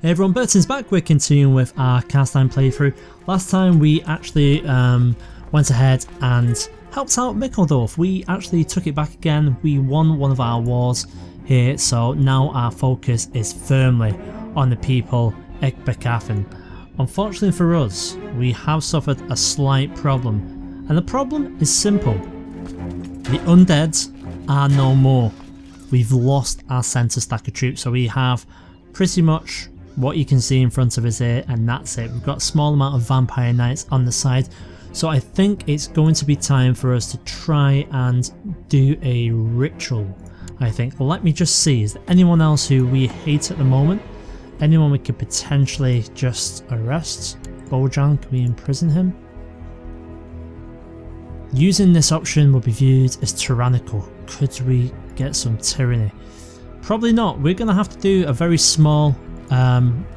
Hey everyone, Burton's back. We're continuing with our Carstein playthrough. Last time we actually went ahead and helped out Mikkeldorf. We actually took it back again. We won one of our wars here, so now our focus is firmly on the people Gavin. Unfortunately for us, we have suffered a slight problem, and the problem is simple. The undead are no more. We've lost our centre stack of troops, so we have pretty much what you can see in front of us here, and that's it. We've got a small amount of vampire knights on the side, so I think it's going to be time for us to try and do a ritual. I think, let me just see, is there anyone else who we hate at the moment? Anyone we could potentially just arrest? Bojan, can we imprison him? Using this option will be viewed as tyrannical. Could we get some tyranny? Probably not. We're going to have to do a very small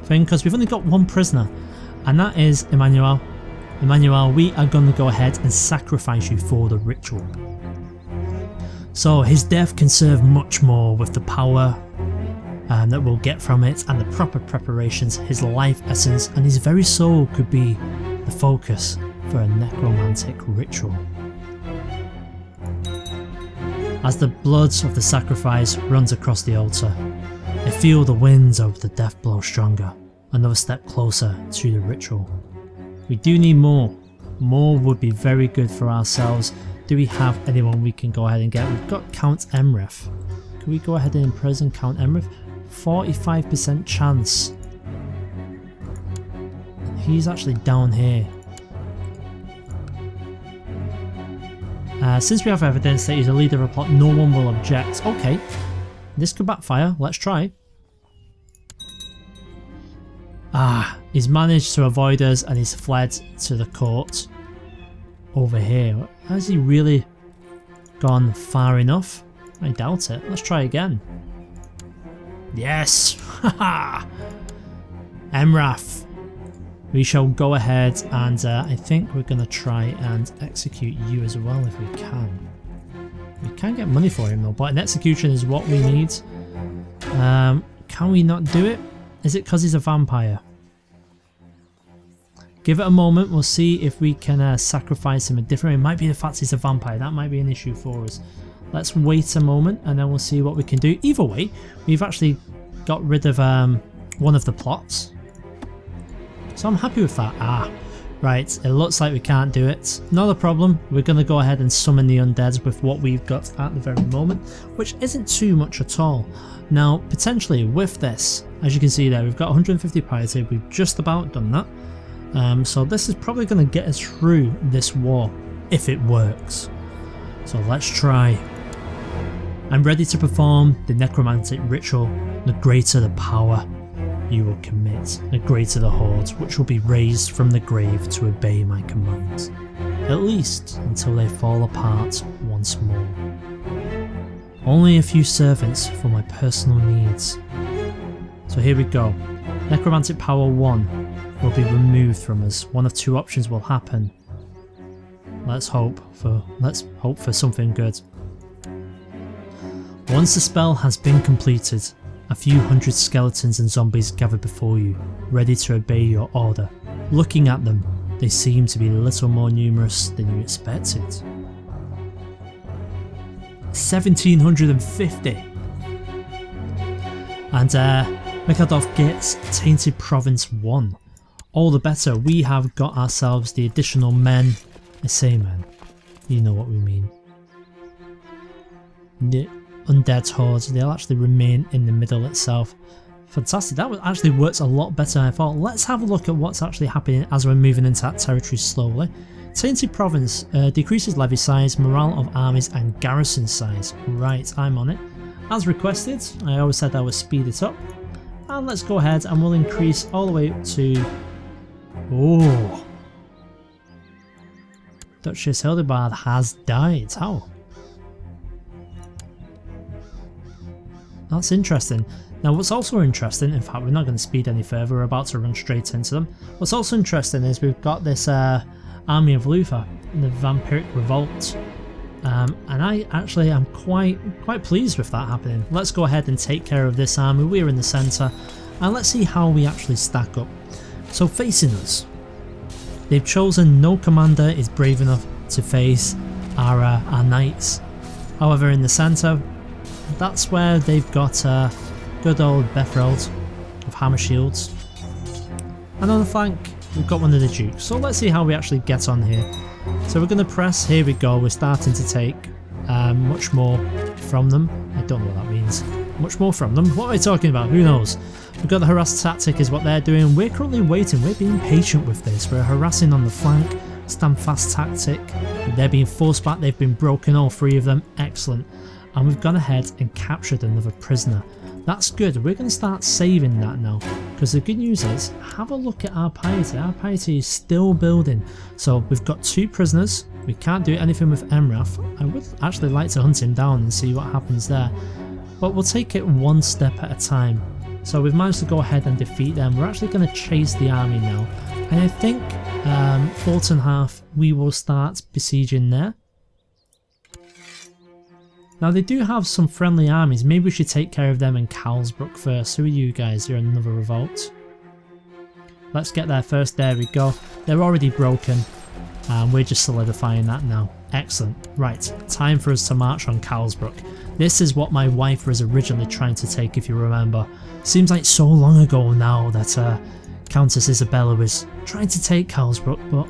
thing, because we've only got one prisoner, and that is Emmanuel. Emmanuel, we are going to go ahead and sacrifice you for the ritual. So his death can serve much more with the power that we'll get from it and the proper preparations, his life essence, and his very soul could be the focus for a necromantic ritual. As the blood of the sacrifice runs across the altar, I feel the winds of the death blow stronger, another step closer to the ritual. We do need more. More would be very good for ourselves. Do we have anyone we can go ahead and get? We've got Count Emrith. Can we go ahead and imprison Count Emrith? 45% chance. He's actually down here. Since we have evidence that he's a leader of a plot, no one will object. Okay. This could backfire. Let's try. He's managed to avoid us and he's fled to the court over here. Has he really gone far enough? I doubt it. Let's try again. Yes! Haha! Emrith. We shall go ahead and I think we're going to try and execute you as well if we can. We can get money for him though, but an execution is what we need. Can we not do it? Is it because he's a vampire? Give it a moment, we'll see if we can sacrifice him a different way. It might be the fact he's a vampire, that might be an issue for us. Let's wait a moment and then we'll see what we can do. Either way, we've actually got rid of one of the plots. So I'm happy with that. Right, it looks like we can't do it. Not a problem, we're going to go ahead and summon the undead with what we've got at the very moment, which isn't too much at all. Now, potentially with this, as you can see there, we've got 150 piety, we've just about done that. So this is probably going to get us through this war, if it works. So let's try. I'm ready to perform the necromantic ritual. The greater the power you will commit, the greater the horde which will be raised from the grave to obey my commands, at least until they fall apart once more. Only a few servants for my personal needs. So here we go. Necromantic power 1 will be removed from us. One of two options will happen. Let's hope for something good. Once the spell has been completed, a few hundred skeletons and zombies gather before you, ready to obey your order. Looking at them, they seem to be a little more numerous than you expected. 1750! And Mikkeldorf gets Tainted Province 1. All the better, we have got ourselves the additional men. I say men, you know what we mean. The undead hordes, they'll actually remain in the middle itself. Fantastic, that actually works a lot better than I thought. Let's have a look at what's actually happening as we're moving into that territory slowly. Tainted Province decreases levy size, morale of armies and garrison size. Right, I'm on it. As requested, I always said I would speed it up. And let's go ahead and we'll increase all the way up to... Oh! Duchess Hildebard has died. How? That's interesting. Now what's also interesting, in fact we're not going to speed any further, we're about to run straight into them. What's also interesting is we've got this army of Luther, the Vampiric Revolt. And I actually am quite pleased with that happening. Let's go ahead and take care of this army. We're in the centre and let's see how we actually stack up. So facing us, they've chosen no commander is brave enough to face our knights. However, in the centre, that's where they've got good old Bethreld of hammer shields, and on the flank we've got one of the dukes. So let's see how we actually get on here. So we're going to press, here we go, we're starting to take much more from them. I don't know what that means. Much more from them? What am I talking about? Who knows? We've got the harass tactic is what they're doing. We're currently waiting, we're being patient with this. We're harassing on the flank, stand fast tactic. They're being forced back, they've been broken, all three of them, excellent. And we've gone ahead and captured another prisoner. That's good, we're going to start saving that now. Because the good news is, have a look at our piety. Our piety is still building. So we've got 2 prisoners. We can't do anything with Emrath. I would actually like to hunt him down and see what happens there. But we'll take it one step at a time. So we've managed to go ahead and defeat them. We're actually going to chase the army now. And I think Fulton Half, we will start besieging there. Now they do have some friendly armies, maybe we should take care of them in Carlsbrook first. Who are you guys? You're another revolt. Let's get there first, there we go. They're already broken and we're just solidifying that now. Excellent. Right, time for us to march on Carlsbrook. This is what my wife was originally trying to take, if you remember. Seems like so long ago now that Countess Isabella was trying to take Carlsbrook, but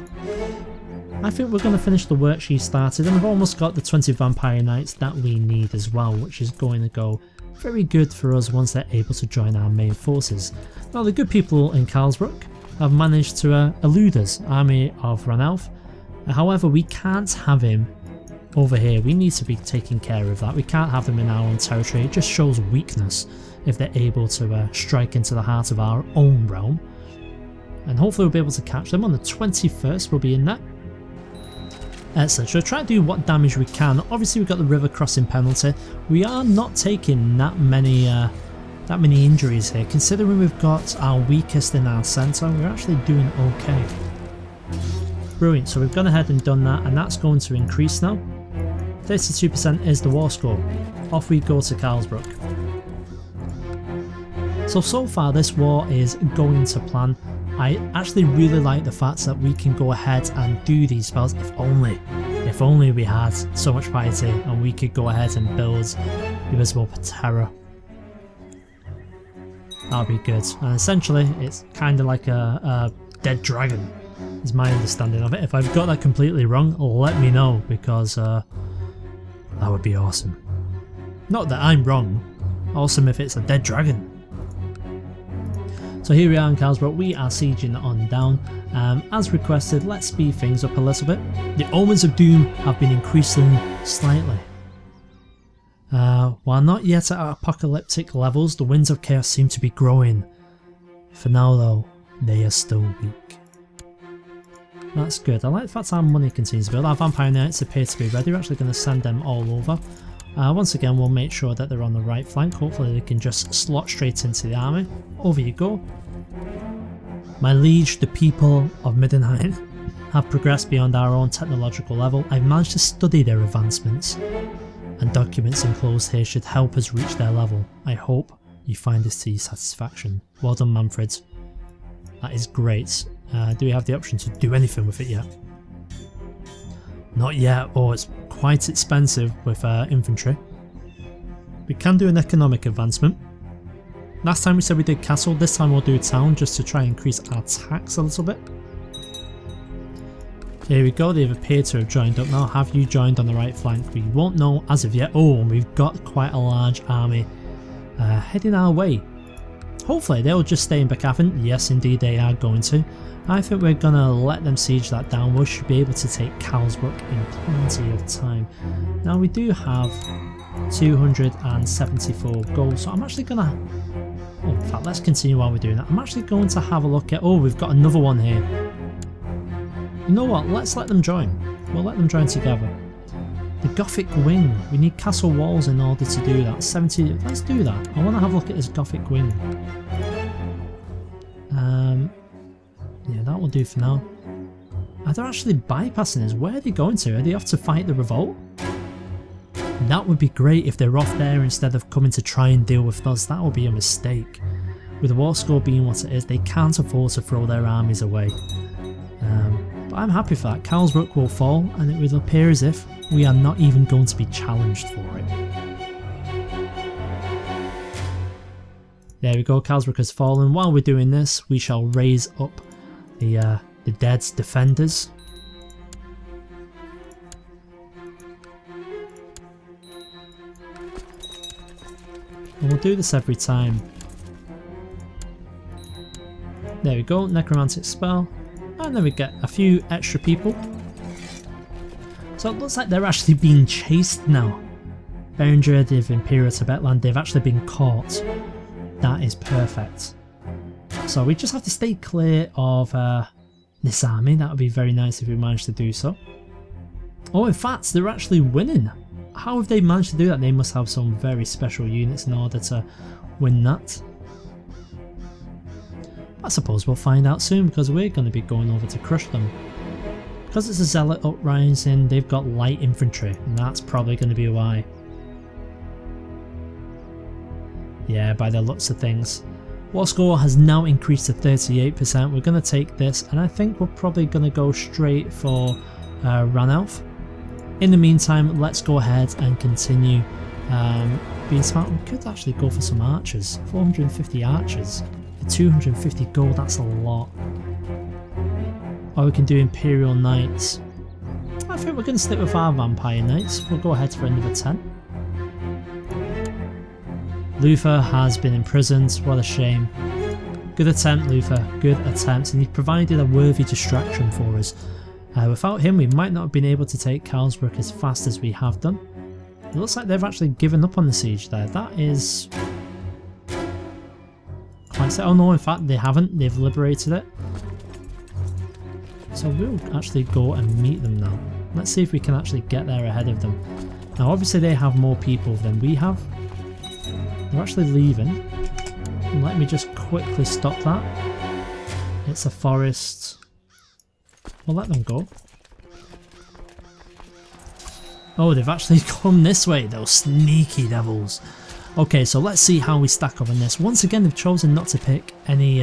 I think we're going to finish the work she started, and we've almost got the 20 Vampire Knights that we need as well, which is going to go very good for us once they're able to join our main forces. Now the good people in Carlsbrook have managed to elude us, army of Ranalf. However, we can't have him over here. We need to be taking care of that. We can't have them in our own territory. It just shows weakness if they're able to strike into the heart of our own realm. And hopefully we'll be able to catch them on the 21st. We'll be in there. Excellent. So try to do what damage we can. Obviously we've got the river crossing penalty. We are not taking that many injuries here. Considering we've got our weakest in our centre, we're actually doing okay. Brilliant. So we've gone ahead and done that, and that's going to increase now. 32% is the war score. Off we go to Carlsbrook. So far this war is going to plan. I actually really like the fact that we can go ahead and do these spells. If only we had so much piety and we could go ahead and build Invisible Terror. That would be good. And essentially it's kind of like a dead dragon is my understanding of it. If I've got that completely wrong, let me know, because that would be awesome. Not that I'm wrong. Awesome if it's a dead dragon. So here we are in Carlsbrook, we are sieging on down. As requested, let's speed things up a little bit. The omens of doom have been increasing slightly. While not yet at apocalyptic levels, the winds of chaos seem to be growing. For now though, they are still weak. That's good. I like the fact our money continues to build. Our Vampire Knights appear to be ready. We're actually going to send them all over. Once again, we'll make sure that they're on the right flank. Hopefully they can just slot straight into the army. Over you go. My liege, the people of Middenheim, have progressed beyond our own technological level. I've managed to study their advancements, and documents enclosed here should help us reach their level. I hope you find this to your satisfaction. Well done, Manfred. That is great. Do we have the option to do anything with it yet? Not yet. Oh, it's quite expensive with infantry. We can do an economic advancement. Last time we said we did castle, this time we'll do town just to try and increase our tax a little bit. Here we go, they've appeared to have joined up now. Have you joined on the right flank? We won't know as of yet. Oh, and we've got quite a large army heading our way. Hopefully they'll just stay in Gavin. Yes, indeed they are going to. I think we're going to let them siege that down. We should be able to take Carlsbrook in plenty of time. Now we do have 274 gold, so I'm actually going to... Oh, in fact, let's continue while we're doing that. I'm actually going to have a look at... Oh, we've got another one here. You know what? Let's let them join. We'll let them join together. The Gothic Wing. We need castle walls in order to do that. 70... Let's do that. I want to have a look at this Gothic Wing. Yeah, that will do for now. Are they actually bypassing us? Where are they going to? Are they off to fight the revolt? That would be great if they're off there instead of coming to try and deal with us. That would be a mistake. With the war score being what it is, they can't afford to throw their armies away. But I'm happy for that. Karlsruhe will fall, and it will appear as if we are not even going to be challenged for it. There we go, Karlsruhe has fallen. While we're doing this, we shall raise up the dead's defenders. And we'll do this every time. There we go, necromantic spell. And then we get a few extra people. So it looks like they're actually being chased now. Berenger of Imperial Tibetland, they've actually been caught. That is perfect. So we just have to stay clear of this army. That would be very nice if we managed to do so. Oh, in fact, they're actually winning. How have they managed to do that? They must have some very special units in order to win that. I suppose we'll find out soon, because we're going to be going over to crush them. Because it's a zealot uprising, they've got light infantry, and that's probably going to be why. Yeah, by the looks of things. War score has now increased to 38%. We're going to take this, and I think we're probably going to go straight for Ranelf. In the meantime, let's go ahead and continue being smart. We could actually go for some archers. 450 archers. 250 gold, that's a lot. Or we can do Imperial Knights. I think we're going to stick with our Vampire Knights. We'll go ahead for another 10. Luther has been imprisoned, what a shame. Good attempt, Luther, good attempt, and he provided a worthy distraction for us. Without him, we might not have been able to take Karlsruhe as fast as we have done. It looks like they've actually given up on the siege there. That is... Oh no, in fact they haven't, they've liberated it. So we'll actually go and meet them now. Let's see if we can actually get there ahead of them. Now obviously they have more people than we have. They're actually leaving. Let me just quickly stop that. It's a forest. We'll let them go. Oh, they've actually come this way, those sneaky devils. Okay, so let's see how we stack up on this. Once again, they've chosen not to pick any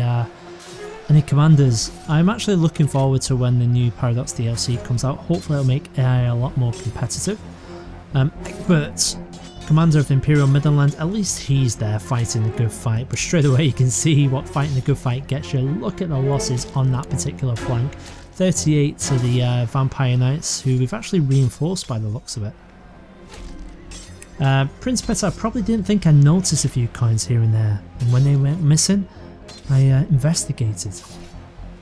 commanders. I'm actually looking forward to when the new Paradox DLC comes out. Hopefully it'll make AI a lot more competitive. Egbert, commander of Imperial Midland, at least he's there fighting the good fight. But straight away you can see what fighting the good fight gets you. Look at the losses on that particular flank. 38 to the Vampire Knights, who we've actually reinforced by the looks of it. Prince Petar probably didn't think I noticed a few coins here and there, and when they went missing, I investigated.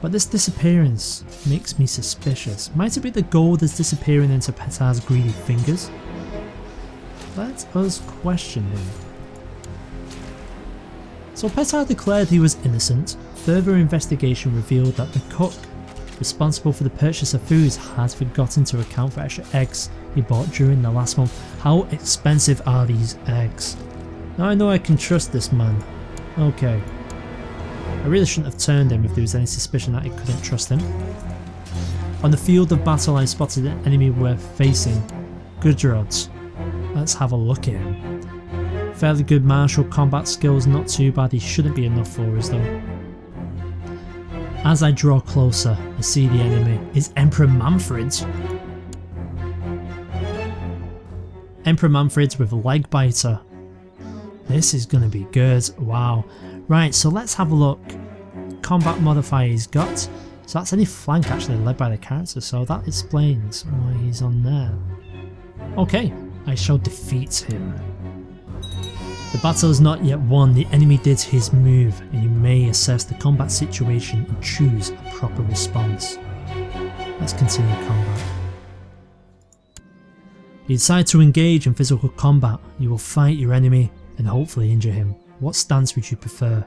But this disappearance makes me suspicious. Might it be the gold is disappearing into Petar's greedy fingers? Let us question him. So Petar declared he was innocent. Further investigation revealed that the cook responsible for the purchase of foods had forgotten to account for extra eggs he bought during the last month. How expensive are these eggs? Now I know I can trust this man. Okay. I really shouldn't have turned him if there was any suspicion that I couldn't trust him. On the field of battle I spotted an enemy we're facing. Gudrod. Let's have a look at him. Fairly good martial combat skills, not too bad. He shouldn't be enough for us though. As I draw closer, I see the enemy is Emperor Manfred. Emperor Manfred with a leg biter. This is going to be good. Wow. Right, so let's have a look. Combat modifier he's got. So that's any flank actually led by the character, so that explains why he's on there. Okay, I shall defeat him. The battle is not yet won, the enemy did his move, and you may assess the combat situation and choose a proper response. Let's continue combat. You decide to engage in physical combat. You will fight your enemy and hopefully injure him. What stance would you prefer?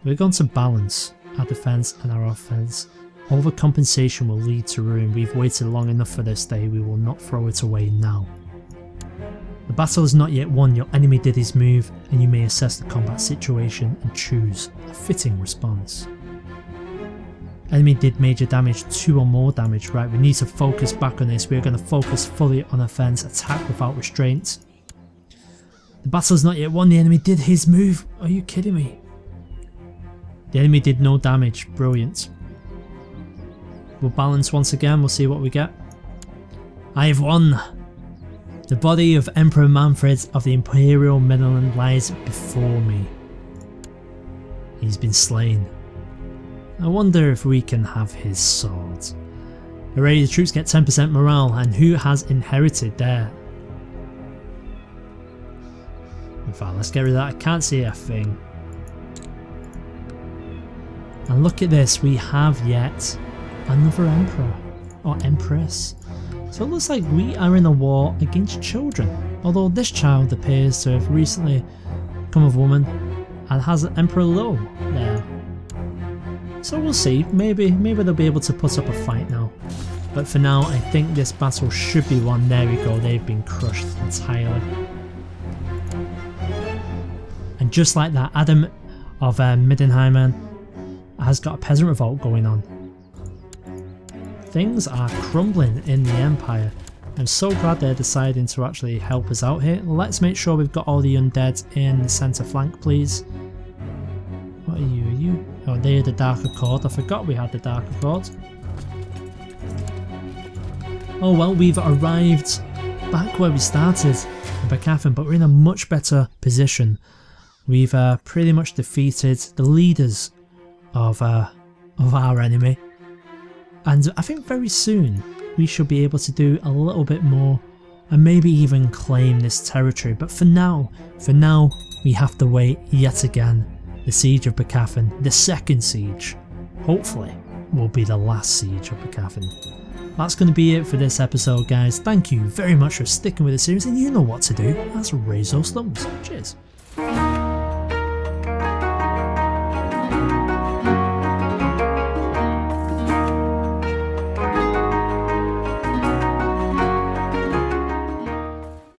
We're going to balance our defense and our offense. Overcompensation will lead to ruin. We've waited long enough for this day, we will not throw it away now. The battle is not yet won, your enemy did his move, and you may assess the combat situation and choose a fitting response. Enemy did major damage, 2 or more damage. Right, we need to focus back on this. We're going to focus fully on offense, attack without restraint. The battle is not yet won, the enemy did his move. Are you kidding me? The enemy did no damage. Brilliant. We'll balance once again. We'll see what we get. I have won. The body of Emperor Manfred of the Imperial Midland lies before me. He's been slain. I wonder if we can have his sword. Already the troops get 10% morale, and who has inherited there? In fact, let's get rid of that. I can't see a thing. And look at this, we have yet another emperor or empress. So it looks like we are in a war against children, although this child appears to have recently become a woman and has Emperor Lo there. So we'll see, maybe they'll be able to put up a fight now. But for now, I think this battle should be won. There we go, they've been crushed entirely. And just like that, Adam of Middenheimen has got a peasant revolt going on. Things are crumbling in the Empire. I'm so glad they're deciding to actually help us out here. Let's make sure we've got all the undead in the centre flank, please. What are you? Are you? Oh, they're the Dark Accord. I forgot we had the Dark Accord. Oh well, we've arrived back where we started in Bechafen, but we're in a much better position. We've pretty much defeated the leaders of our enemy, and I think very soon we should be able to do a little bit more and maybe even claim this territory. But for now we have to wait yet again. The siege of Bechafen, the second siege, hopefully will be the last siege of Bechafen. That's going to be it for this episode, guys. Thank you very much for sticking with the series, and you know what to do. That's raise those thumbs. Cheers.